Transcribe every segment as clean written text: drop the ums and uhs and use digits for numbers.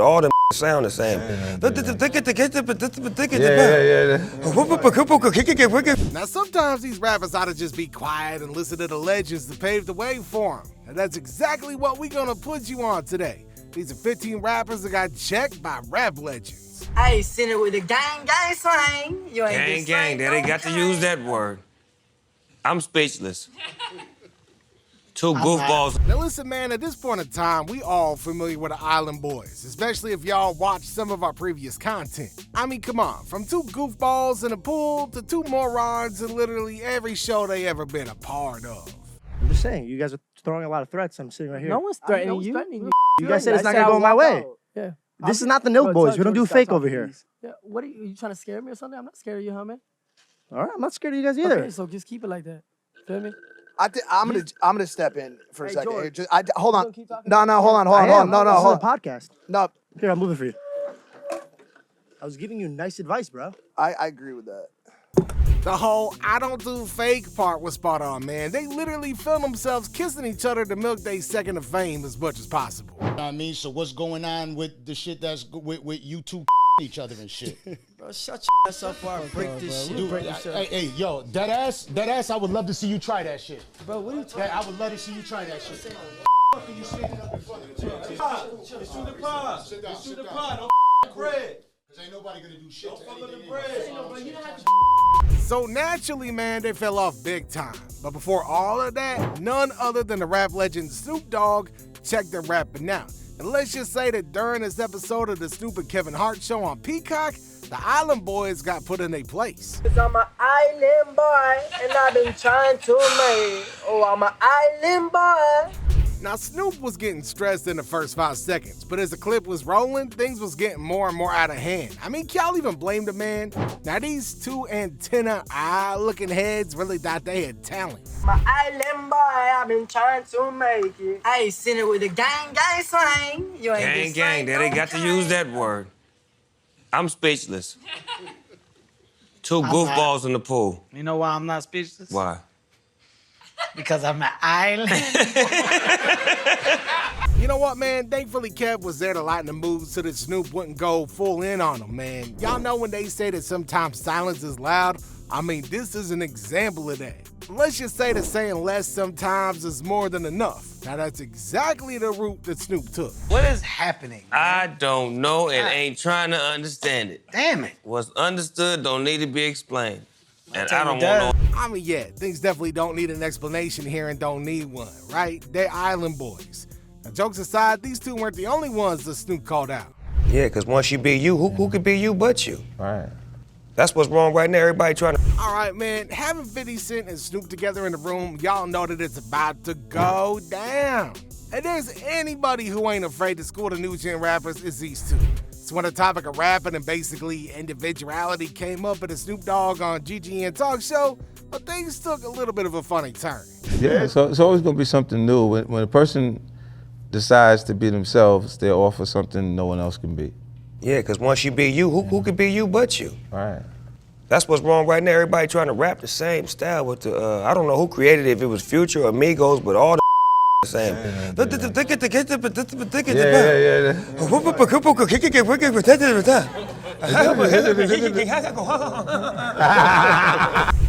all them sound the same. Now, sometimes these rappers ought to just be quiet and listen to the legends that paved the way for them. And that's exactly what we're gonna put you on today. These are 15 rappers that got checked by rap legends. Hey, send it with the gang slang. You ain't Gang, they got to use that word. I'm speechless. Two goofballs. Now listen, man, at this point in time, we all familiar with the Island Boys, especially if y'all watched some of our previous content. I mean, come on, from two goofballs in a pool to two morons in literally every show they ever been a part of. I'm just saying, you guys are throwing a lot of threats. I'm sitting right here. No one's threatening you. You guys said it's not gonna go my way. Yeah. This is not the Nilk Boys. We don't do fake over here. Yeah. What are you trying to scare me or something? I'm not scared of you, huh, man? All right, I'm not scared of you guys either. Okay, so just keep it like that. Feel me? I'm gonna step in for a second. George, Hold on. keep talking. No, hold on. No, This is hold a on. podcast. No, Here, I'm moving for you. I was giving you nice advice, bro. I agree with that. The whole I don't do fake part was spot on, man. They literally filmed themselves kissing each other to milk their second of fame as much as possible. You know what I mean? So what's going on with the shit that's with you two each other and shit? Bro, shut your ass up before I break this shit. Dude, hey, yo, that ass, I would love to see you try that shit. Bro, what are you talking Hey, I would love to see you try that shit. Fuck are you standing up in front of the It's through the pod. It's through the pod. Don't bread. Cause ain't nobody gonna do shit to Fuck with the anything. bread. So naturally, man, they fell off big time. But before all of that, none other than the rap legend Snoop Dogg checked their rapping out. And let's just say that during this episode of the Snoop and Kevin Hart show on Peacock, the Island Boys got put in their place. Cause I'm an island boy, and I've been trying to make. Oh, I'm an island boy. Now, Snoop was getting stressed in the first 5 seconds, but as the clip was rolling, things was getting more and more out of hand. I mean, can y'all even blame the man? Now, these two antenna eye-looking heads really thought they had talent. My island boy, I've been trying to make it. Hey, send it with the gang slang. You ain't Gang, they got to use that word. I'm speechless. Two goofballs in the pool. You know why I'm not speechless? Why? Because I'm an island. You know what, man? Thankfully, Kev was there to lighten the mood so that Snoop wouldn't go full in on him, man. Y'all know when they say that sometimes silence is loud? I mean, this is an example of that. Let's just say that saying less sometimes is more than enough. Now, that's exactly the route that Snoop took. What is happening? I don't know and ain't trying to understand it. Damn it. What's understood don't need to be explained. And tell I you don't that. want no. I mean, yeah, things definitely don't need an explanation here and don't need one, right? They're Island Boys. Now, jokes aside, these two weren't the only ones that Snoop called out. Yeah, because once you be you, who could be you but you? Right. That's what's wrong right now. Everybody trying to. All right, man, having 50 Cent and Snoop together in the room, y'all know that it's about to go down. And there's anybody who ain't afraid to school the new gen rappers, it's these two. So when the topic of rapping and basically individuality came up at a Snoop Dogg on GGN Talk Show, but things took a little bit of a funny turn. Yeah, so it's always gonna be something new. When a person decides to be themselves, they offer something no one else can be. Yeah, because once you be you, who could be you but you? Right. That's what's wrong right now. Everybody trying to rap the same style with the, I don't know who created it, if it was Future or Migos, but all the same.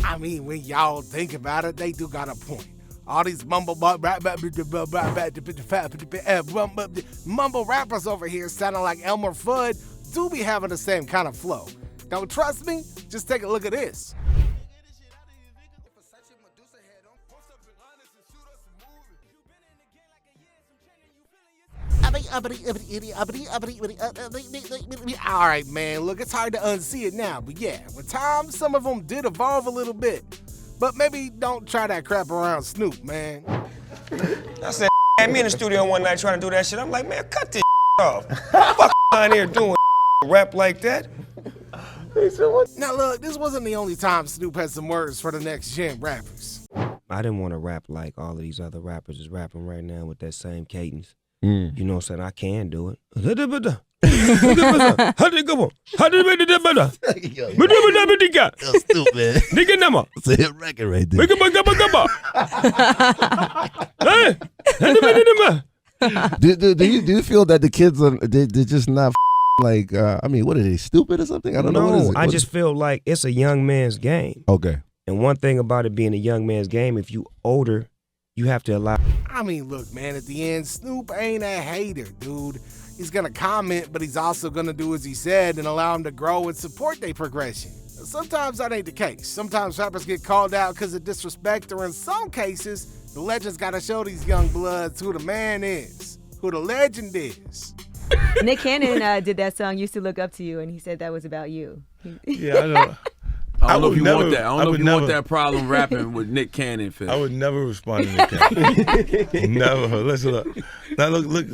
I mean, when y'all think about it, they do got a point. All these mumble rappers over here sounding like Elmer Fudd do be having the same kind of flow. Don't trust me? Just take a look at this. All right, man, look, it's hard to unsee it now, but yeah, with time, some of them did evolve a little bit. But maybe don't try that crap around Snoop, man. I said, had me in the studio one night trying to do that shit. I'm like, man, cut this off. Fuck out here doing rap like that. Now look, this wasn't the only time Snoop had some words for the next gen rappers. I didn't want to rap like all of these other rappers is rapping right now with that same cadence. You know what I'm saying? I can do it. Yo, stupid. Nigga number. It's a hit record right there. do you feel that the kids are they're just not like? I mean, what are they, stupid or something? I don't know. What is it? I just feel like it's a young man's game. Okay. And one thing about it being a young man's game, if you older, you have to allow. I mean, look, man, at the end, Snoop ain't a hater, dude. He's gonna comment, but he's also gonna do as he said and allow them to grow and support their progression. Sometimes that ain't the case. Sometimes rappers get called out because of disrespect, or in some cases, the legends gotta show these young bloods who the man is, who the legend is. Nick Cannon did that song, Used to Look Up to You, and he said that was about you. Yeah, I know. I don't know if you never- want that. I don't know if you never- want that problem rapping with Nick Cannon, Phil. I would never respond to Nick Cannon. Never. Listen, look. Now look.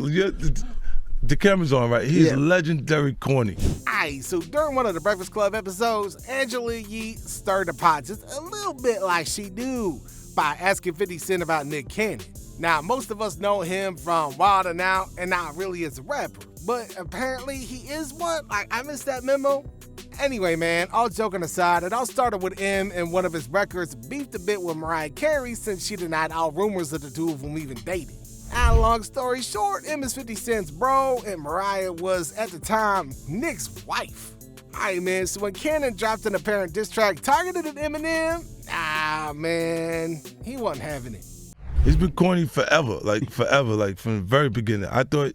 The camera's on, right? He's legendary corny. Aight, so during one of the Breakfast Club episodes, Angela Yee stirred the pot just a little bit like she do by asking 50 Cent about Nick Cannon. Now, most of us know him from Wild 'N Out and not really as a rapper, but apparently he is one. Like, I missed that memo. Anyway, man, all joking aside, it all started with M and one of his records beefed a bit with Mariah Carey since she denied all rumors of the two of them even dating. And long story short, M is 50 Cent's bro, and Mariah was, at the time, Nick's wife. Alright, man, so when Cannon dropped an apparent diss track targeted at Eminem, man, he wasn't having it. He's been corny forever, like from the very beginning. I thought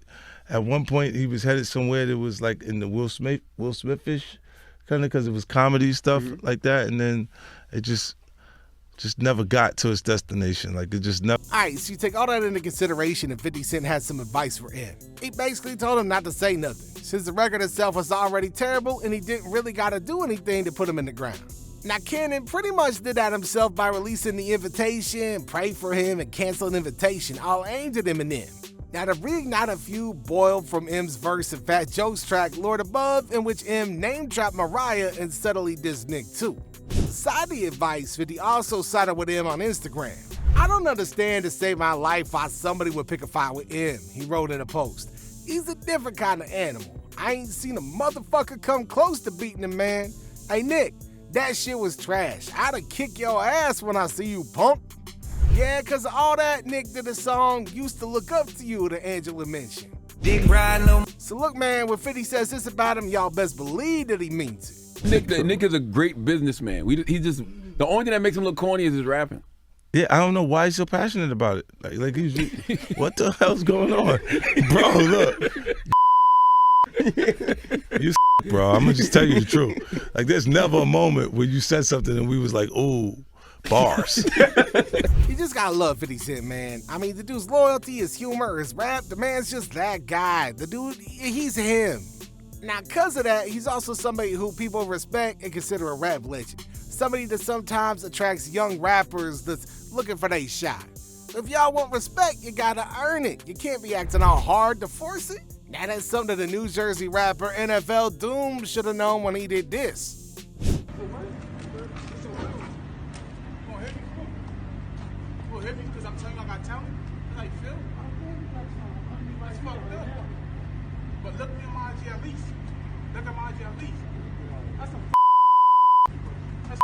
at one point he was headed somewhere that was like in the Will Smith-ish, kind of, because it was comedy stuff like that, and then it just never got to its destination. Like, it just never. Alright, so you take all that into consideration, and 50 Cent had some advice for M. He basically told him not to say nothing, since the record itself was already terrible and he didn't really gotta do anything to put him in the ground. Now, Cannon pretty much did that himself by releasing The Invitation, Pray for Him, and Cancel an Invitation, all aimed at Eminem. Now, to reignite a feud boiled from M's verse in Fat Joe's track Lord Above, in which M name-dropped Mariah and subtly dissed Nick too. Side the advice, 50 also sided with M on Instagram. I don't understand to save my life why somebody would pick a fight with M, he wrote in a post. He's a different kind of animal. I ain't seen a motherfucker come close to beating him, man. Hey, Nick, that shit was trash. I'da kick your ass when I see you, punk. Yeah, cause of all that, Nick did a song, Used to Look Up to You, that Angela mentioned. So look, man, when 50 says this about him, y'all best believe that he means it. Nick is a great businessman. He just, the only thing that makes him look corny is his rapping. Yeah, I don't know why he's so passionate about it. Like he's, what the hell's going on, bro? Look, you, bro. I'm gonna just tell you the truth. Like, there's never a moment where you said something and we was like, ooh, bars. You just gotta love 50 Cent, man. I mean, the dude's loyalty, his humor, his rap, the man's just that guy. The dude, he's him. Now, because of that, he's also somebody who people respect and consider a rap legend. Somebody that sometimes attracts young rappers that's looking for their shot. If y'all want respect, you gotta earn it. You can't be acting all hard to force it. Now, that's something the New Jersey rapper NFL Doom should have known when he did this. But look at my IG at least. Look at my IG at least. That's a that's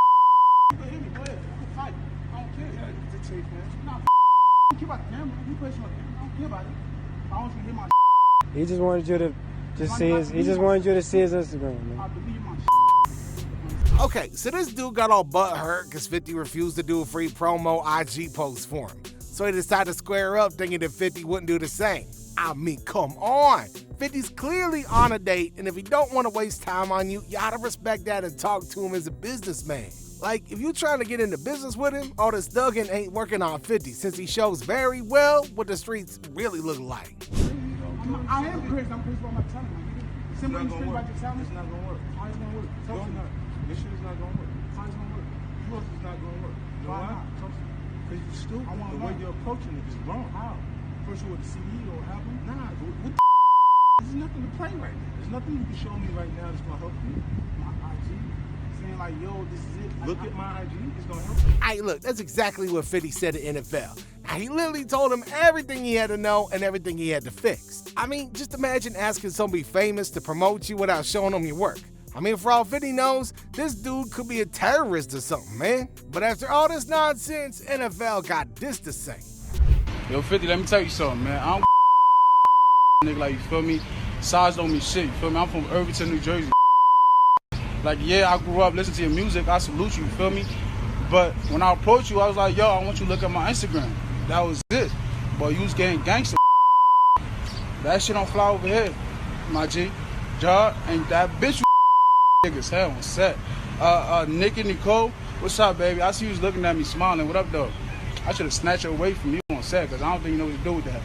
you can hit me, go ahead. You can fight. I don't care. It's a tape, man. Nah, don't care about the camera. You play some I don't care about it. I want you to hit my He just wanted you to see his Instagram, man. I believe my Okay, so this dude got all butthurt because 50 refused to do a free promo IG post for him. So he decided to square up, thinking that 50 wouldn't do the same. I mean, come on. 50's clearly on a date, and if he don't want to waste time on you, you ought to respect that and talk to him as a businessman. Like, if you're trying to get into business with him, all this thugging ain't working on 50, since he shows very well what the streets really look like. I am crazy. I'm crazy about my talent. Simply straight about your talent. It's not gonna work. How is it gonna work? No, it's not. This shit is not gonna work. How is it gonna work? Yours is not gonna work. You know why? Because you're stupid. The way you're approaching it is wrong. How? First you with the CD or album? Nah, what the there's nothing to play right now. There's nothing you can show me right now that's gonna help you. My IG. Saying like, yo, this is it. Look at my IG. It's gonna help you. Hey, look, that's exactly what 50 said to NFL. Now, he literally told him everything he had to know and everything he had to fix. I mean, just imagine asking somebody famous to promote you without showing them your work. I mean, for all 50 knows, this dude could be a terrorist or something, man. But after all this nonsense, NFL got this to say. Yo, 50, let me tell you something, man. I don't nigga, like, you feel me? Size don't mean shit, you feel me? I'm from Irvington, New Jersey. Like, yeah, I grew up listening to your music, I salute you, you feel me? But when I approached you, I was like, yo, I want you to look at my Instagram. That was it. But you was getting gangster. That shit don't fly over here, my G. Jar, and that bitch niggas hell on set. Nick and Nicole, what's up, baby? I see you was looking at me smiling. What up, though? I should have snatched her away from you on set, because I don't think you know what to do with that.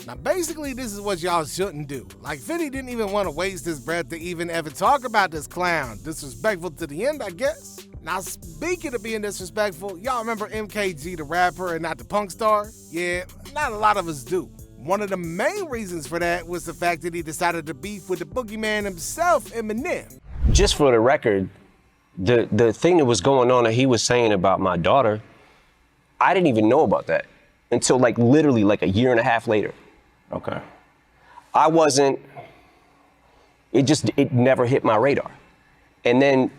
Now, basically, this is what y'all shouldn't do. Like, 50 didn't even want to waste his breath to even ever talk about this clown. Disrespectful to the end, I guess. Now, speaking of being disrespectful, y'all remember MKG, the rapper, and not the punk star? Yeah, not a lot of us do. One of the main reasons for that was the fact that he decided to beef with the boogeyman himself, Eminem. Just for the record, the thing that was going on that he was saying about my daughter, I didn't even know about that until like literally like a year and a half later. Okay. I wasn't, it never hit my radar. And then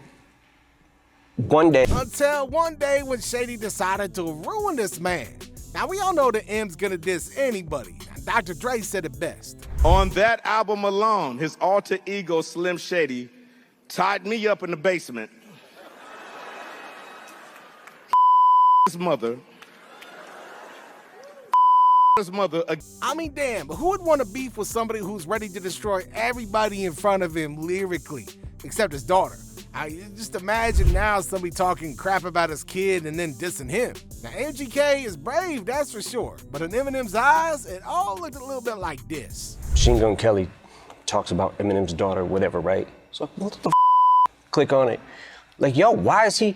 one day. Until one day when Shady decided to ruin this man. Now we all know that M's gonna diss anybody. Now, Dr. Dre said it best. On that album alone, his alter ego Slim Shady tied me up in the basement. His mother. His mother. I mean, damn, but who would want to beef with somebody who's ready to destroy everybody in front of him lyrically, except his daughter? Just imagine now somebody talking crap about his kid and then dissing him. Now, MGK is brave, that's for sure. But in Eminem's eyes, it all looked a little bit like this. Machine Gun Kelly talks about Eminem's daughter, whatever, right? So what the click on it. Like, yo, why is he?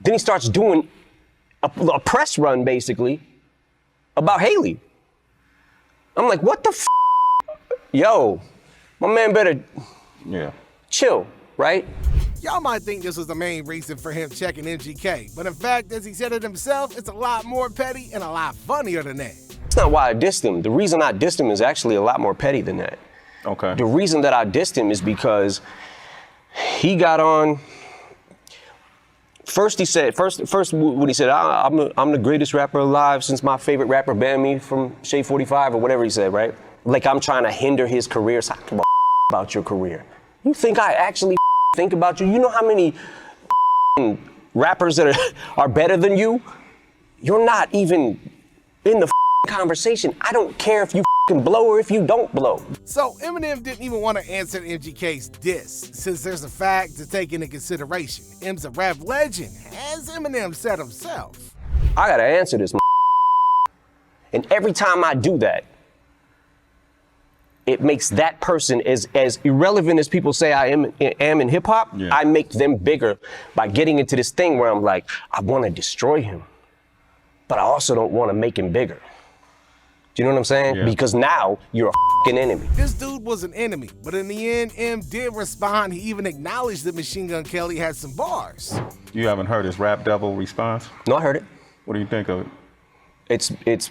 Then he starts doing a press run, basically, about Haley. I'm like, what the Yo, my man better chill, right? Y'all might think this was the main reason for him checking MGK, but in fact, as he said it himself, it's a lot more petty and a lot funnier than that. That's not why I dissed him. The reason I dissed him is actually a lot more petty than that. Okay. The reason that I dissed him is because he got on. First he said, when he said, I'm the greatest rapper alive since my favorite rapper banned me from Shade 45 or whatever he said, right? Like I'm trying to hinder his career. So I don't give a about your career. You think I actually think about you? You know how many rappers that are better than you? You're not even in the conversation. I don't care if you blow or if you don't blow. So Eminem didn't even want to answer MGK's diss, since there's a fact to take into consideration. M's a rap legend, as Eminem said himself. I gotta answer this, and every time I do that, it makes that person as irrelevant as people say I am in hip hop. Yeah. I make them bigger by getting into this thing where I'm like, I want to destroy him, but I also don't want to make him bigger. Do you know what I'm saying? Yeah. Because now you're a fucking enemy. This dude was an enemy, but in the end, M did respond. He even acknowledged that Machine Gun Kelly had some bars. You haven't heard his Rap Devil response? No, I heard it. What do you think of it? It's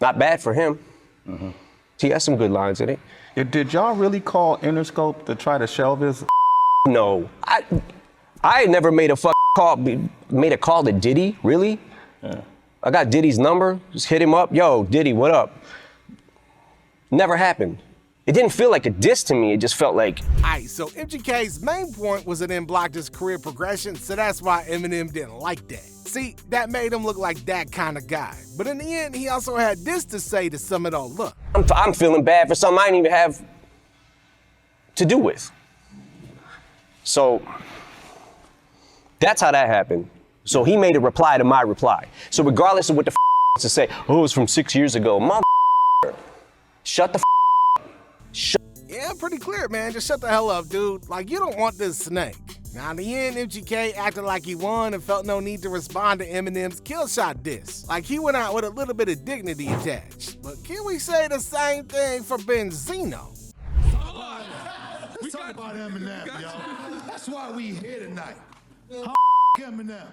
not bad for him. Mm-hmm. He has some good lines in it. Did y'all really call Interscope to try to shelve his? No, I had never made a call to Diddy, really? Yeah. I got Diddy's number, just hit him up. Yo, Diddy, what up? Never happened. It didn't feel like a diss to me, it just felt like. Aight, so MGK's main point was that M blocked his career progression, so that's why Eminem didn't like that. See, that made him look like that kind of guy. But in the end, he also had this to say to sum it all up. I'm feeling bad for something I didn't even have to do with. So, that's how that happened. So he made a reply to my reply. So regardless of what the to say, oh, it's from 6 years ago, shut the shut. Yeah, pretty clear, man. Just shut the hell up, dude. Like, you don't want this snake. Now, in the end, MGK acted like he won and felt no need to respond to Eminem's kill shot diss. Like, he went out with a little bit of dignity attached. But can we say the same thing for Benzino? We talk about Eminem, yo. That's why we here tonight. Eminem.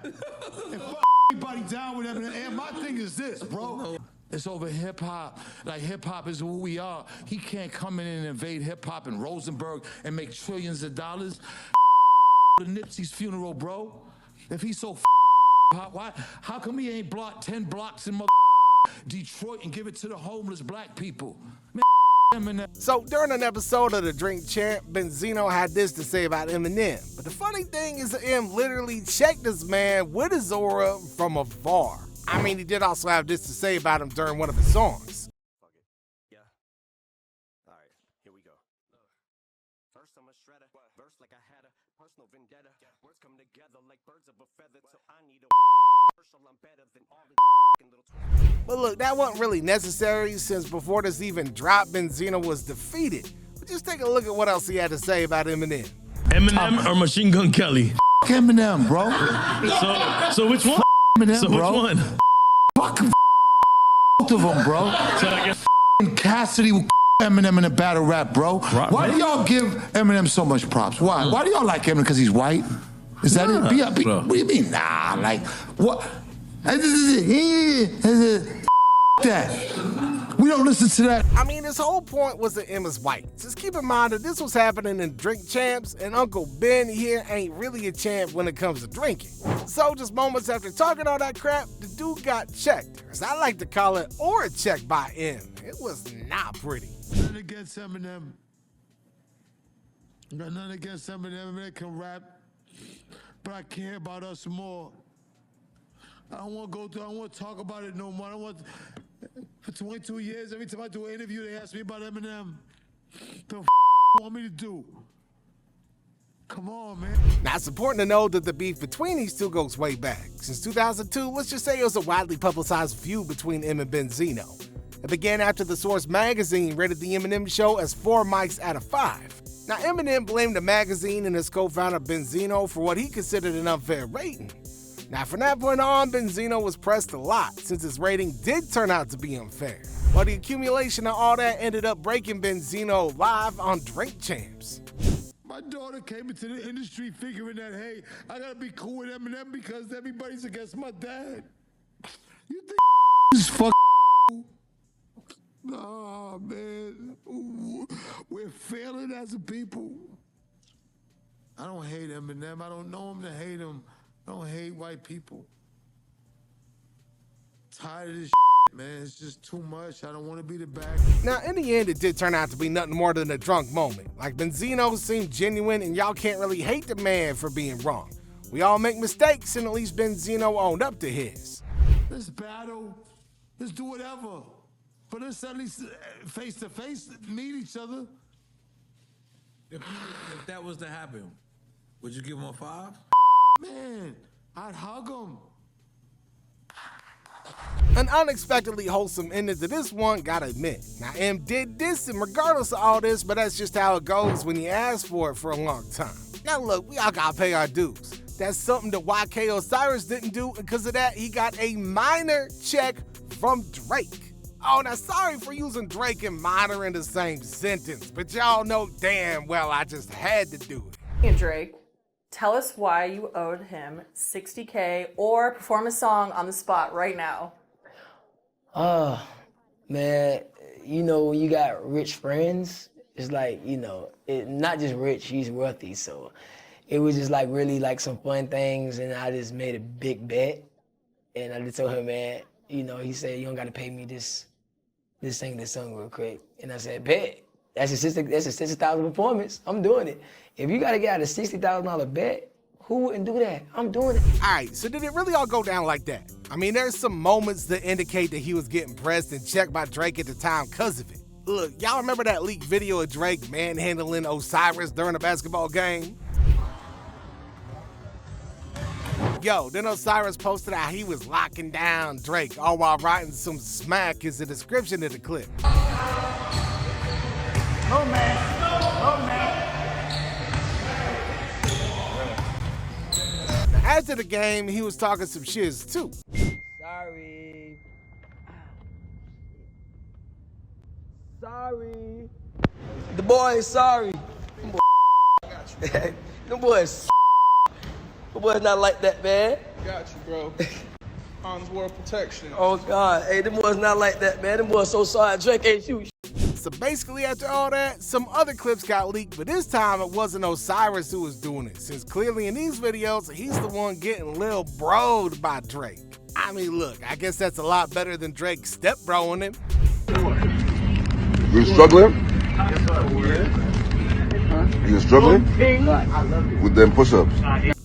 And everybody down with Eminem. And my thing is this, bro. It's over hip-hop. Like, hip-hop is who we are. He can't come in and invade hip-hop in Rosenberg and make trillions of dollars. To Nipsey's funeral, bro. If he's so hot, why? How come he ain't blocked 10 blocks in Detroit and give it to the homeless black people? Man, Eminem. So during an episode of The Drink Champ, Benzino had this to say about Eminem. But the funny thing is that M literally checked this man with his aura from afar. I mean, he did also have this to say about him during one of his songs. Yeah. All right, here we go. First I'm a shredder, verse like I had a personal vendetta. Words come together like birds of a feather, so I need a commercial. I'm better than all the little. But look, that wasn't really necessary since before this even dropped, Benzino was defeated. But just take a look at what else he had to say about Eminem. Eminem or Machine Gun Kelly? Eminem, bro. So which one? Eminem, So bro. which one? Fuck both of them, bro. So I guess Cassidy will Eminem in a battle rap, bro. Why do y'all give Eminem so much props? Why? Why do y'all like Eminem? Because he's white? Is that it? What do you mean? Nah, like, what? That. We don't listen to that. I mean, his whole point was that M is white. Just keep in mind that this was happening in Drink Champs, and Uncle Ben here ain't really a champ when it comes to drinking. So just moments after talking all that crap, the dude got checked, or as I like to call it, aura checked by M. It was not pretty. Nothing against Eminem. Got nothing against Eminem. Eminem can rap, but I care about us more. I don't want to go through. I don't want to talk about it no more. I don't want. For 22 years, every time I do an interview, they ask me about Eminem. The you want me to do? Come on, man. Now, it's important to know that the beef between these two goes way back. Since 2002, let's just say it was a widely publicized feud between M and Benzino. It began after The Source magazine rated the Eminem show as 4 mics out of 5. Now, Eminem blamed the magazine and his co-founder Benzino for what he considered an unfair rating. Now, from that point on, Benzino was pressed a lot since his rating did turn out to be unfair. But the accumulation of all that ended up breaking Benzino live on Drink Champs. My daughter came into the industry figuring that, hey, I gotta be cool with Eminem because everybody's against my dad. You think this fuck? Nah, man. We're failing as a people. I don't hate Eminem. I don't know him to hate him. I don't hate white people. Tired of this man. It's just too much. I don't want to be the bad. Now, in the end, it did turn out to be nothing more than a drunk moment. Like, Benzino seemed genuine, and y'all can't really hate the man for being wrong. We all make mistakes, and at least Benzino owned up to his. Let's battle. Let's do whatever. But let's at least face to face meet each other. If that was to happen, would you give him a 5? Man, I'd hug him. An unexpectedly wholesome ending to this one, gotta admit. Now, M did diss him regardless of all this, but that's just how it goes when you ask for it for a long time. Now look, we all gotta pay our dues. That's something that YK Osiris didn't do, and because of that, he got a minor check from Drake. Oh, now sorry for using Drake and minor in the same sentence, but y'all know damn well I just had to do it. Hey Drake, tell us why you owed him $60K or perform a song on the spot right now. Man, you know, when you got rich friends, it's like, you know, not just rich, he's wealthy. So it was just like really like some fun things. And I just made a big bet. And I just told him, man, you know, he said, you don't got to pay me this song real quick. And I said, bet. That's a $60,000 performance. I'm doing it. If you got to get out a $60,000 bet, who wouldn't do that? I'm doing it. All right, so did it really all go down like that? I mean, there's some moments that indicate that he was getting pressed and checked by Drake at the time because of it. Look, y'all remember that leaked video of Drake manhandling Osiris during a basketball game? Yo, then Osiris posted how he was locking down Drake, all while writing some smack as the description of the clip. Oh man, oh man. After the game, he was talking some shiz too. Sorry. Sorry. The boy is sorry. The boy's not like that, man. Got you, bro. Arms world protection. Oh God, hey, them boys not like that, man. Them boys so sorry. Drake ain't you. So basically, after all that, some other clips got leaked, but this time it wasn't Osiris who was doing it, since clearly in these videos, he's the one getting lil bro'd by Drake. I mean, look, I guess that's a lot better than Drake step broing him. You're struggling? You're struggling? With them push-ups.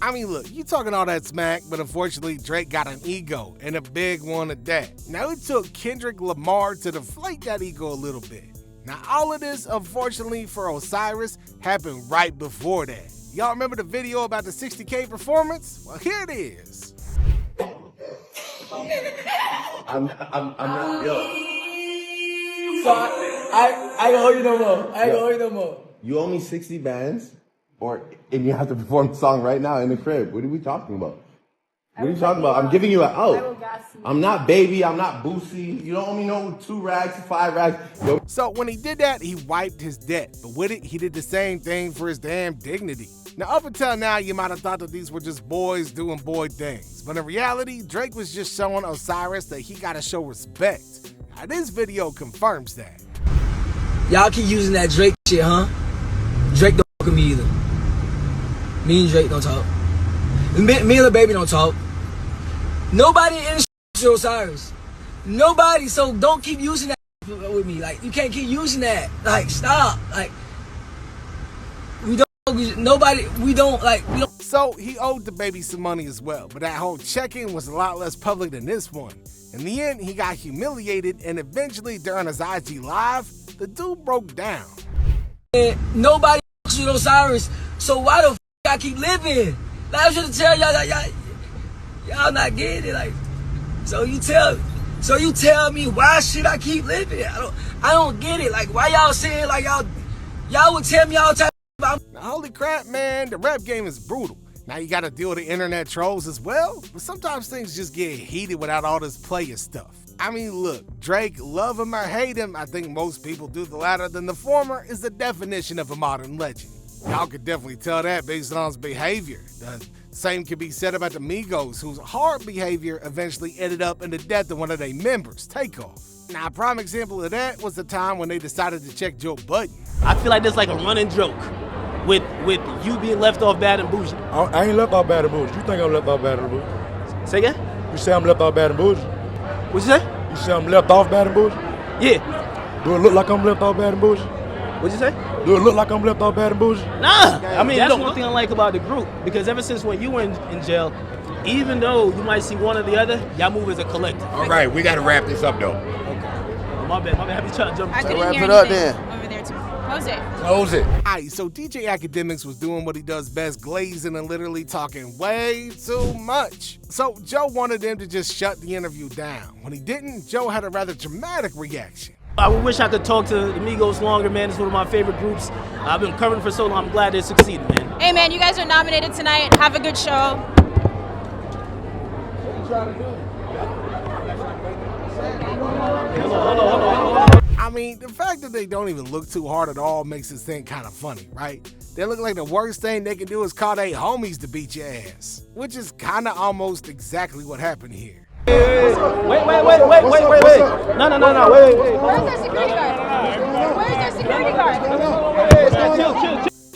I mean, look, you talking all that smack, but unfortunately, Drake got an ego, and a big one at that. Now, it took Kendrick Lamar to deflate that ego a little bit. Now, all of this, unfortunately for Osiris, happened right before that. Y'all remember the video about the 60K performance? Well, here it is. I'm not, yo. So I ain't gonna hold you no more. I ain't gonna hold you no more. You owe me 60 bands, and you have to perform the song right now in the crib. What are we talking about? What are you talking about? I'm giving you an out. I'm not Baby. I'm not Boosie. You don't owe me no 2 rags, 5 rags. Yo. So when he did that, he wiped his debt. But with it, he did the same thing for his damn dignity. Now, up until now, you might have thought that these were just boys doing boy things. But in reality, Drake was just showing Osiris that he gotta show respect. Now, this video confirms that. Y'all keep using that Drake shit, huh? Drake don't fuck with me either. Me and Drake don't talk. Me and Lil Baby don't talk. Nobody in the shit with Osiris. Nobody, so don't keep using that with me. Like, you can't keep using that. Like, stop. Like, we don't. So he owed the baby some money as well, but that whole check-in was a lot less public than this one. In the end, he got humiliated, and eventually during his IG live, the dude broke down. And nobody fucks with Osiris, so why the f I keep living? Like, I should tell y'all not getting it. Like, so you tell me why should I keep living? I don't get it. Like, why y'all saying like y'all would tell me all the time. Now, holy crap, man, the rap game is brutal. Now you gotta deal with the internet trolls as well, but sometimes things just get heated without all this player stuff. I mean, look, Drake, love him or hate him, I think most people do the latter than the former, is the definition of a modern legend. Y'all could definitely tell that based on his behavior. The same can be said about the Migos, whose hard behavior eventually ended up in the death of one of their members, Takeoff. Now, a prime example of that was the time when they decided to check Joe Budden. I feel like there's like a running joke with you being left off Bad and Bougie. I ain't left off Bad and Bougie. You think I'm left off Bad and Bougie? Say again? You say I'm left off Bad and Bougie? What'd you say? You say I'm left off Bad and Bougie? Yeah. Do it look like I'm left off Bad and Bougie? What'd you say? Do it look like I'm left off Bad and Bougie? Nah. I mean, that's one thing I like about the group, because ever since when you were in jail, even though you might see one or the other, y'all move as a collective. All right, we got to wrap this up, though. Okay. Oh, my bad. I be trying to jump. I couldn't wrap hear it up anything then. over there too. Close it. Close it. Alright, so DJ Academics was doing what he does best, glazing and literally talking way too much. So Joe wanted him to just shut the interview down. When he didn't, Joe had a rather dramatic reaction. I wish I could talk to the Migos longer, man. It's one of my favorite groups. I've been covering for so long. I'm glad they succeeded, man. Hey, man, you guys are nominated tonight. Have a good show. What are you trying to do? Hold on. I mean, the fact that they don't even look too hard at all makes this thing kind of funny, right? They look like the worst thing they can do is call their homies to beat your ass, which is kind of almost exactly what happened here. Wait. No, wait. Where's their security guard? Where's their security guard? Chill.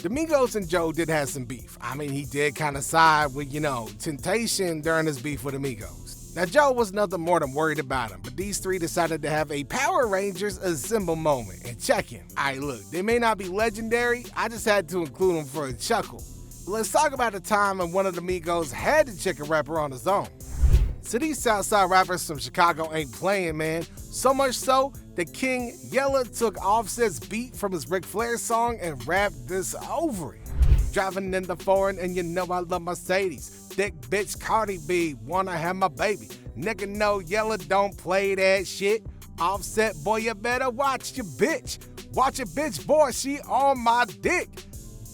The Migos and Joe did have some beef. I mean, he did kind of side with, Temptation during his beef with the Migos. Now, Joe was nothing more than worried about him, but these three decided to have a Power Rangers assemble moment and check him. Alright, look, they may not be legendary, I just had to include them for a chuckle. But let's talk about the time when one of the Migos had to check a rapper on his own. So these Southside rappers from Chicago ain't playing, man. So much so that King Yella took Offset's beat from his Ric Flair song and rapped this over it. Driving in the foreign and you know I love Mercedes. Thick bitch Cardi B, wanna have my baby. Nigga know Yella don't play that shit. Offset, boy, you better watch your bitch. Watch your bitch, boy, she on my dick.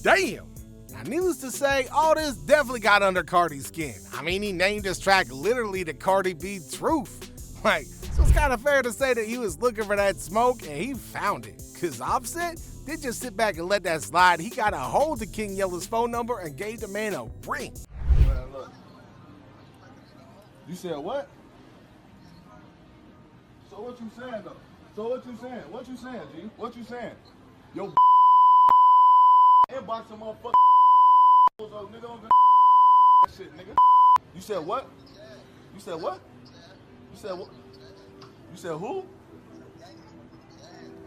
Damn. Now, needless to say, all this definitely got under Cardi's skin. I mean, he named his track literally the Cardi B Truth. Like, so it's kind of fair to say that he was looking for that smoke and he found it. Cause Offset didn't just sit back and let that slide. He got a hold of King Yella's phone number and gave the man a ring. Man, look. You said what? So what you saying though? So what you saying? What you saying, G? What you saying? Yo, inbox some motherfucker. So nigga don't that shit, nigga. You said what? You said what? You said what? You said who?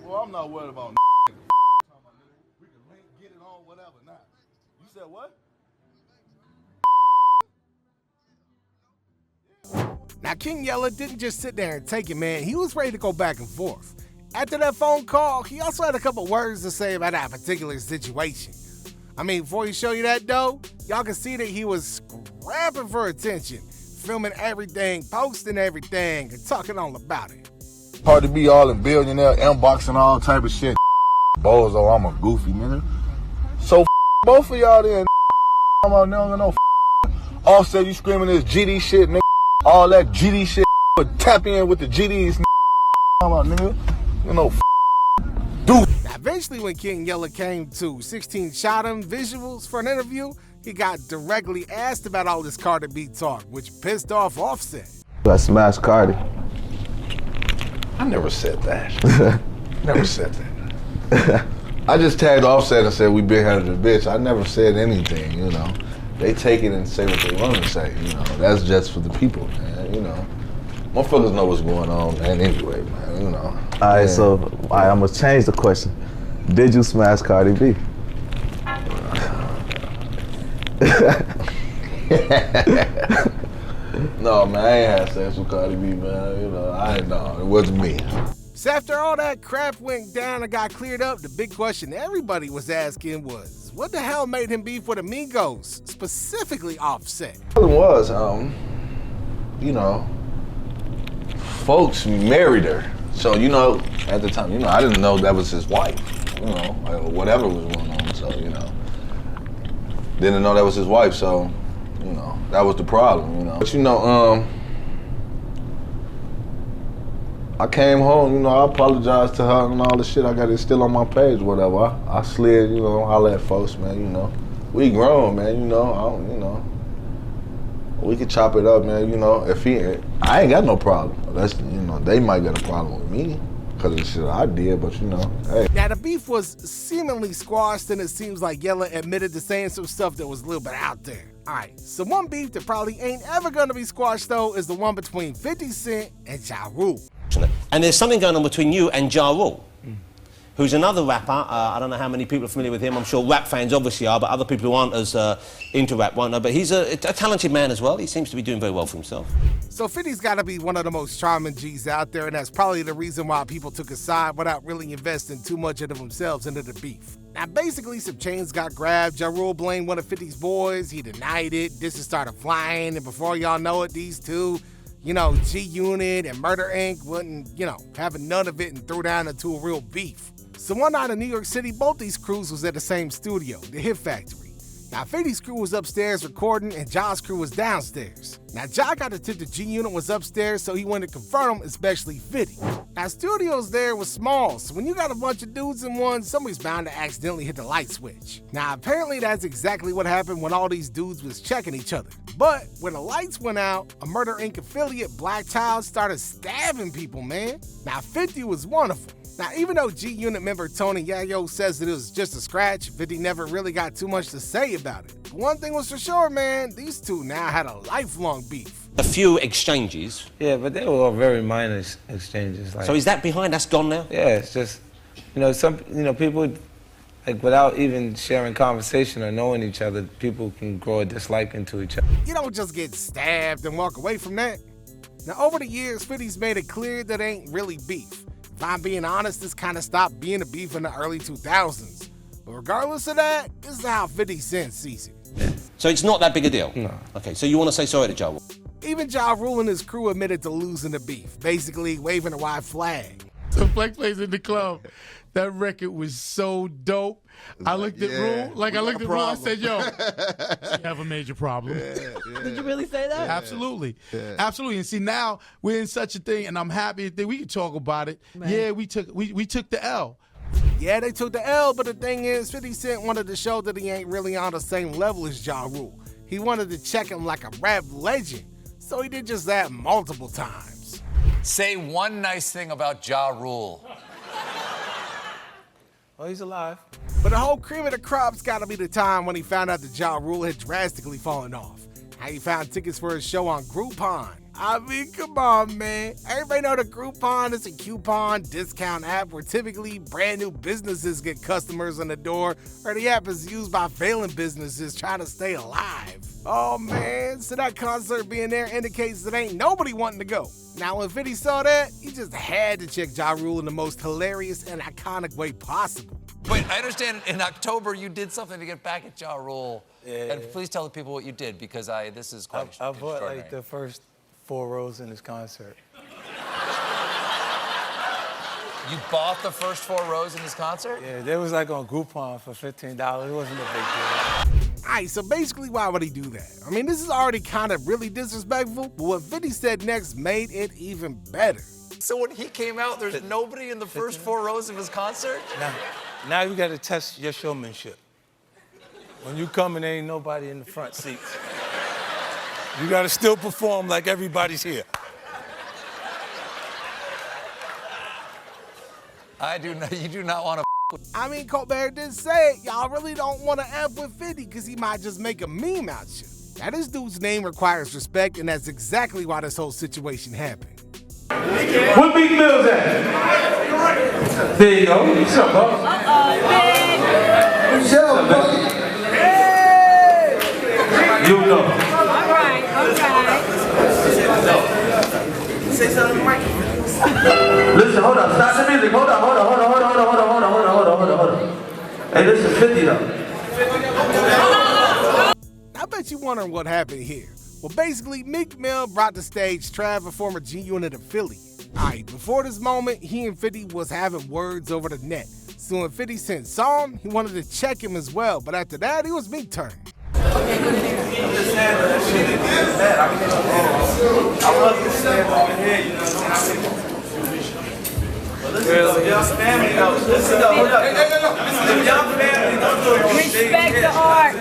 Well, I'm not worried about we can link, get it on, whatever. Nah. You said what? Now, King Yella didn't just sit there and take it, man. He was ready to go back and forth. After that phone call, he also had a couple words to say about that particular situation. I mean, before he show you that, though, y'all can see that he was scrapping for attention, filming everything, posting everything, and talking all about it. Hard to be all in billionaire inbox and all type of shit. Bozo, I'm a goofy nigga. So both of y'all there, I'm out there, no Offset, you screaming this GD shit, nigga. All that GD shit, but tap in with the GDs, nigga. You know, dude. Now, eventually, when King Yella came to 16 Shot Him visuals for an interview, he got directly asked about all this Cardi B talk, which pissed off Offset. I smashed Cardi. I never said that. Never said that. I just tagged Offset and said we big headed a bitch. I never said anything, you know. They take it and say what they want to say, you know. That's just for the people, man, you know. Motherfuckers know what's going on, man, anyway, man, you know. All right, so I'm gonna change the question. Did you smash Cardi B? No, man, I ain't had sex with Cardi B, man, you know, it wasn't me. So after all that crap went down and got cleared up, the big question everybody was asking was, what the hell made him beef with Amigos, specifically Offset? It was, you know, folks married her. So, you know, at the time, you know, I didn't know that was his wife, you know, whatever was going on, so, you know. Didn't know that was his wife, so, you know, that was the problem, you know. But, you know, I came home, you know, I apologized to her and all the shit. I got it still on my page, whatever. I slid, you know, holla at folks, man, you know. We grown, man, you know, you know. We could chop it up, man, you know. I ain't got no problem. That's, you know, they might get a problem with me because of the shit I did, but you know, hey. Now, the beef was seemingly squashed, and it seems like Yella admitted to saying some stuff that was a little bit out there. All right, so one beef that probably ain't ever gonna be squashed, though, is the one between 50 Cent and Ja Rule. And there's something going on between you and Ja Rule, who's another rapper. I don't know how many people are familiar with him. I'm sure rap fans obviously are, but other people who aren't as into rap won't know. But he's a talented man as well. He seems to be doing very well for himself. So 50's got to be one of the most charming G's out there, and that's probably the reason why people took a side without really investing too much of themselves into the beef. Now, basically, some chains got grabbed. Ja Rule blamed one of 50's boys. He denied it. Disses started flying, and before y'all know it, these two, you know, G-Unit and Murder Inc. wasn't, you know, having none of it and threw down into a real beef. So one night in New York City, both these crews was at the same studio, the Hit Factory. Now, 50's crew was upstairs recording, and Ja's crew was downstairs. Now, Ja got the tip that G-Unit was upstairs, so he went to confront him, especially 50. Now, studios there was small, so when you got a bunch of dudes in one, somebody's bound to accidentally hit the light switch. Now, apparently that's exactly what happened when all these dudes was checking each other. But when the lights went out, a Murder Inc. affiliate, Black Child, started stabbing people, man. Now, 50 was one of them. Now, even though G-Unit member Tony Yayo says that it was just a scratch, 50 never really got too much to say about it. But one thing was for sure, man, these two now had a lifelong beef. A few exchanges. Yeah, but they were all very minor exchanges. Like, So is that behind? That's gone now? yeah, it's just, you know, people, like, without even sharing conversation or knowing each other, people can grow a dislike into each other. You don't just get stabbed and walk away from that. Now, over the years, 50's made it clear that ain't really beef. If I'm being honest, this kind of stopped being a beef in the early 2000s. But regardless of that, this is how 50 Cent sees it. So it's not that big a deal? No. Okay, so you want to say sorry to Ja Rule? Even Ja Rule and his crew admitted to losing the beef, basically waving a white flag. So Flex plays in the club. That record was so dope. I looked at Rule, I said, yo, you have a major problem. Did you really say that? Absolutely. Absolutely. And see, now we're in such a thing, and I'm happy that we can talk about it. Man. Yeah, we took the L. Yeah, they took the L, but the thing is, 50 Cent wanted to show that he ain't really on the same level as Ja Rule. He wanted to check him like a rap legend, so he did just that multiple times. Say one nice thing about Ja Rule. Oh, he's alive. But the whole cream of the crop's gotta be the time when he found out that Ja Rule had drastically fallen off. how he found tickets for his show on Groupon. I mean, come on, man. Everybody know that Groupon is a coupon discount app where typically brand new businesses get customers on the door, or the app is used by failing businesses trying to stay alive. Oh man, so that concert being there indicates that ain't nobody wanting to go. Now, when 50 saw that, he just had to check Ja Rule in the most hilarious and iconic way possible. Wait, I understand in October you did something to get back at Ja Rule. Yeah. And please tell the people what you did, because this is quite I bought extraordinary. like the first 4 rows in his concert. You bought the first 4 rows in his concert? Yeah, they was like on Groupon for $15. It wasn't a big deal. Alright, so basically why would he do that? I mean, this is already kind of really disrespectful, but what 50 said next made it even better. So when he came out, there's nobody in the first 4 rows of his concert? Now you got to test your showmanship. When you come and there ain't nobody in the front seats, you got to still perform like everybody's here. You do not want to. I mean, Colbert did say it. Y'all really don't want to F with 50 because he might just make a meme out you. Now, this dude's name requires respect, and that's exactly why this whole situation happened. Where Meek Mill's at? There you go. What's up, bro? What's up, bro? You know. All right. Say something on the microphone. Listen, hold up. Stop the music. Hold on. Hey, this is 50 though. I bet you wondering what happened here. Well, basically, Meek Mill brought to stage Trav, a former G-Unit affiliate. Alright, before this moment, he and 50 was having words over the net. So when 50 Cent saw him, he wanted to check him as well, but after that, it was Meek's turn. Respect the art.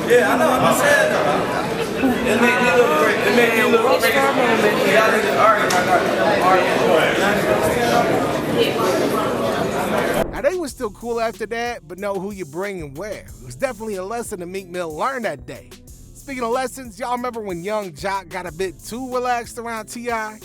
Yeah, I know. I'm saying though. It made me look great. It made me look great. Y'all niggas arguing. Now, they were still cool after that, but know who you bring and where. It was definitely a lesson that Meek Mill learned that day. Speaking of lessons, y'all remember when Young Jock got a bit too relaxed around T.I.?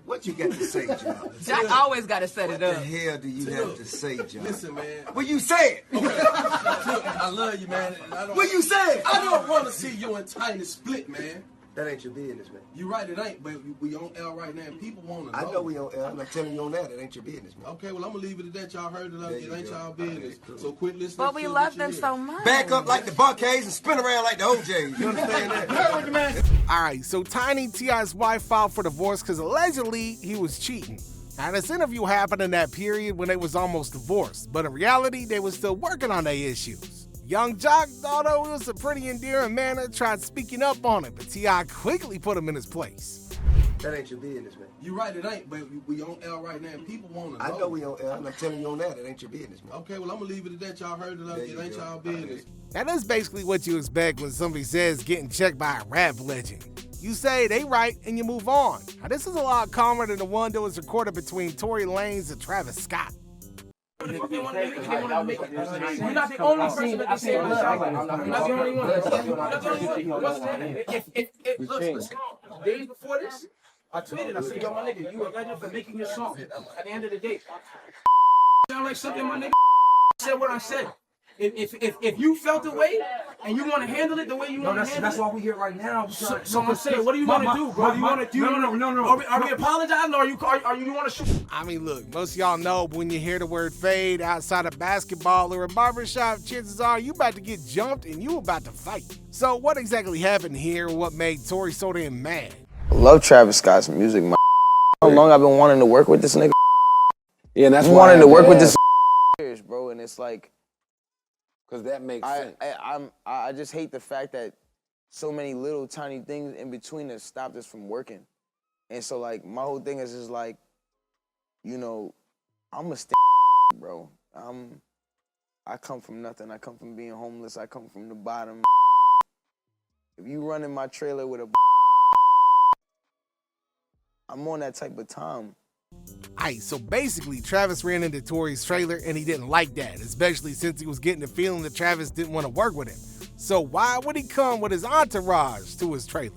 What you got to say, John? Jack always got to set it up. What the hell do you have to say, John? Listen, man. What you say? I love you, man. What you say? I don't want to see you and Tiny split, man. That ain't your business, man. You right, it ain't, but we on L right now, and people want to know. I know we on L. I'm not telling you on that. It ain't your business, man. Okay, well, I'm going to leave it at that. Y'all heard it. It ain't y'all business. So quit listening. But we love them so much. Back up like the Buckheads and spin around like the OJs. You understand that? Alright, so Tiny, T.I.'s wife filed for divorce because allegedly he was cheating. Now, this interview happened in that period when they was almost divorced, but in reality, they was still working on their issues. Young Jock, although he was a pretty endearing manner, tried speaking up on it, but T.I. quickly put him in his place. That ain't your business, man. You right, it ain't, but we on L right now, and people want to know. I know we on L. I'm not telling you on that. It ain't your business, man. Okay, well, I'm going to leave it at that. Y'all heard it. It ain't y'all business. Now, that's basically what you expect when somebody says getting checked by a rap legend. You say they right and you move on. Now, this is a lot calmer than the one that was recorded between Tory Lanez and Travis Scott. We're not the only person that they say we're not the only one. Listen, days before this, I tweeted, I said, yo, my nigga, you a legend for making your song. At the end of the day, sound like something my nigga said what I said. If you felt the way and you want to handle it the way you want to handle it, that's why we here right now. So I'm saying, what do you want to do, bro? No. Are we apologizing or are you want to shoot? I mean, look, most of y'all know when you hear the word fade outside of basketball or a barbershop, chances are you about to get jumped and you about to fight. So what exactly happened here? What made Tory so damn mad? I love Travis Scott's music, man. How long I've been wanting to work with this nigga? Yeah, and that's I'm why wanting to work with this years, bro, and it's like, because that makes sense. I just hate the fact that so many little tiny things in between us stopped us from working. And so like my whole thing is just like, you know, I'm a bro. I come from nothing. I come from being homeless. I come from the bottom. If you run in my trailer with a I'm on that type of time. Aight, so basically, Travis ran into Tory's trailer and he didn't like that, especially since he was getting the feeling that Travis didn't want to work with him. So why would he come with his entourage to his trailer?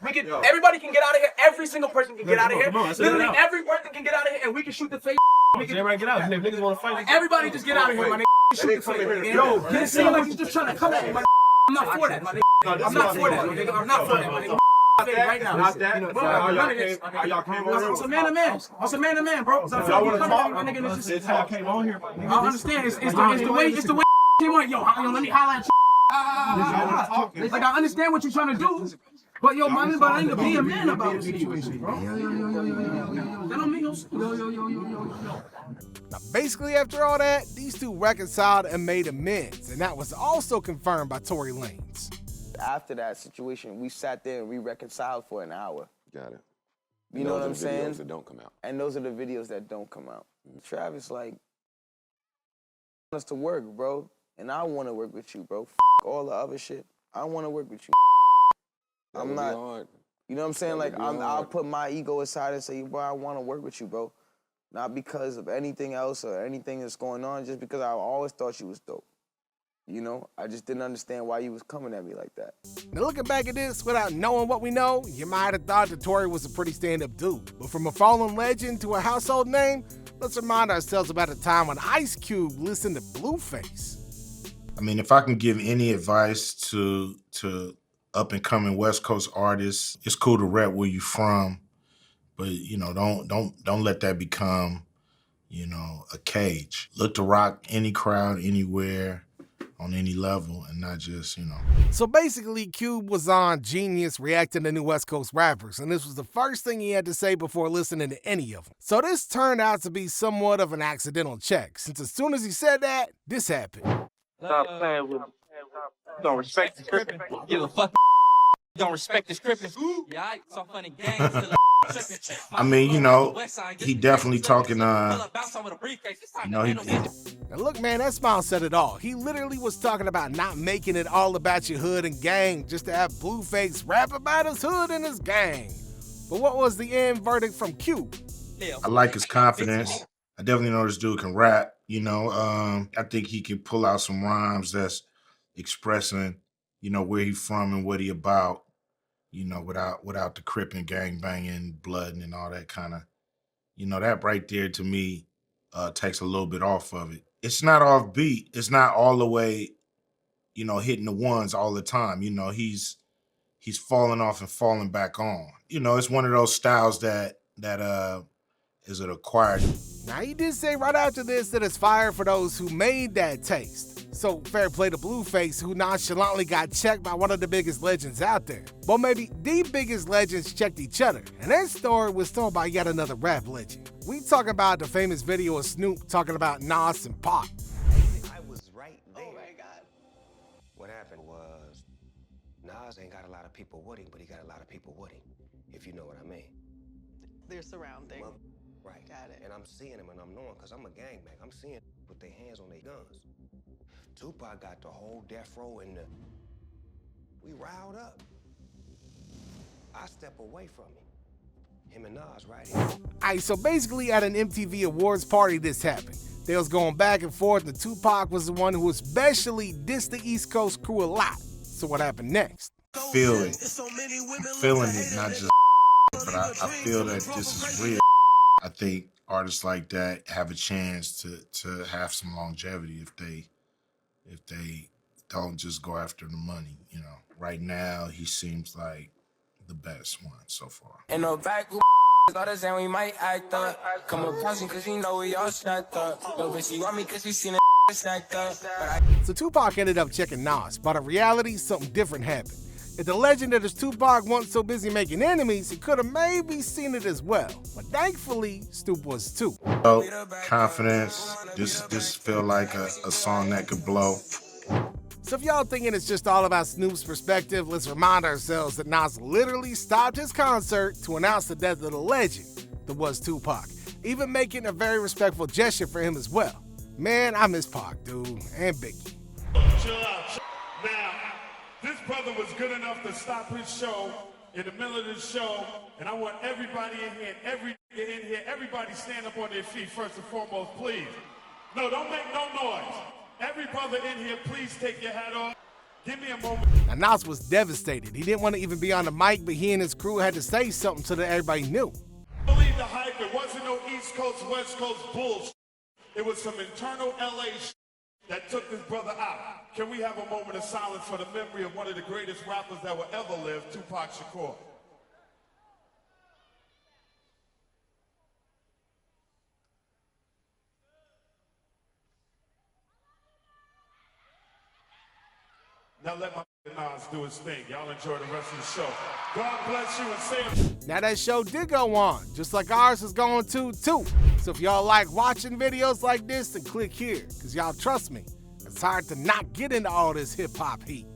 Everybody can get out of here. Every single person can get out of here. Literally every person can get out of here, and we can shoot the face. Everybody get out. If niggas want to fight, Everybody just get out of here, my nigga. Shoot the face. Yo, it seems like you're just trying to come at me, my nigga. I'm not for that, my nigga. I'm not for that, my nigga. I'm not for that, my nigga. Right now. Not that. It's a man to man. It's a man to man, bro. I understand. It's the way he want. Yo, let me holler at you. Like, I understand what you're trying to do. But yo, man, but I ain't gonna be a man about the situation, bro. That don't mean no. Now, basically, after all that, these two reconciled and made amends, and that was also confirmed by Tory Lanez. After that situation, we sat there and we reconciled for an hour. Got it. You know what I'm saying? Those that don't come out. And those are the videos that don't come out. Travis, like, us to work, bro. And I want to work with you, bro. All the other shit. I want to work with you. I'm not, you know what I'm saying? Like, I'll put my ego aside and say, bro, I want to work with you, bro. Not because of anything else or anything that's going on, just because I always thought you was dope. You know, I just didn't understand why you was coming at me like that. Now, looking back at this without knowing what we know, you might have thought that Tory was a pretty stand-up dude. But from a fallen legend to a household name, let's remind ourselves about a time when Ice Cube listened to Blueface. I mean, if I can give any advice to up-and-coming West Coast artists, it's cool to rap where you from, but you know, don't let that become, you know, a cage. Look to rock any crowd, anywhere, on any level, and not just, you know. So basically, Cube was on Genius reacting to new West Coast rappers, and this was the first thing he had to say before listening to any of them. So this turned out to be somewhat of an accidental check, since as soon as he said that, this happened. Stop playing with me. Don't respect the scripting. Give a fuck. Don't respect the scripting. Yeah, I saw funny gangs. I mean, you know, he definitely talking, you know, Now look, man, that smile said it all. He literally was talking about not making it all about your hood and gang, just to have Blueface rap about his hood and his gang. But what was the end verdict from Cube? I like his confidence. I definitely know this dude can rap, you know. I think he can pull out some rhymes that's expressing, you know, where he from and what he about, you know, without the Crip and gang banging, blood and all that kind of, you know, that right there to me takes a little bit off of it. It's not off beat. It's not all the way, you know, hitting the ones all the time. You know, he's falling off and falling back on. You know, it's one of those styles that is an acquired. Now, he did say right after this that it's fire for those who made that taste. So fair play to Blueface, who nonchalantly got checked by one of the biggest legends out there. But maybe the biggest legends checked each other, and that story was told by yet another rap legend. We talk about the famous video of Snoop talking about Nas and Pac. I was right there. Oh my God. What happened was, Nas ain't got a lot of people with him, but he got a lot of people with him, if you know what I mean. They're surrounding. Right. Got it. And I'm seeing him and I'm knowing, because I'm a gangbang. I'm seeing with their hands on their guns. Tupac got the whole death row in the... We riled up. I step away from him and Nas right here. Alright, so basically at an MTV Awards party, this happened. They was going back and forth, and Tupac was the one who especially dissed the East Coast crew a lot. So what happened next? Feel it. I'm feeling it, not just but I feel that this is real. I think artists like that have a chance to have some longevity if they don't just go after the money, you know. Right now, he seems like the best one so far. In the back, others and we might act up. Come up pushing cause you know we all stacked up. No, but she want me cause she seen a stacked up. So Tupac ended up checking Nas, but in reality, something different happened. If the legend that is Tupac wasn't so busy making enemies, he could have maybe seen it as well. But thankfully, Stoop was too. So, confidence, this feel like a song that could blow. So if y'all thinking it's just all about Snoop's perspective, let's remind ourselves that Nas literally stopped his concert to announce the death of the legend that was Tupac, even making a very respectful gesture for him as well. Man, I miss Pac, dude, and Biggie. Chill out. Now, this brother was good enough to stop his show in the middle of the show, and I want everybody in here, everybody stand up on their feet first and foremost, please. No, don't make no noise. Every brother in here, please take your hat off. Give me a moment. Now, Nas was devastated. He didn't want to even be on the mic, but he and his crew had to say something so that everybody knew. Believe the hype. It wasn't no East Coast, West Coast bullshit. It was some internal LA shit that took this brother out. Can we have a moment of silence for the memory of one of the greatest rappers that will ever live, Tupac Shakur? Now let my Nas do his thing. Y'all enjoy the rest of the show. God bless you and Sam. Now that show did go on, just like ours is going to too. So if y'all like watching videos like this, then click here, because y'all trust me, it's hard to not get into all this hip hop heat.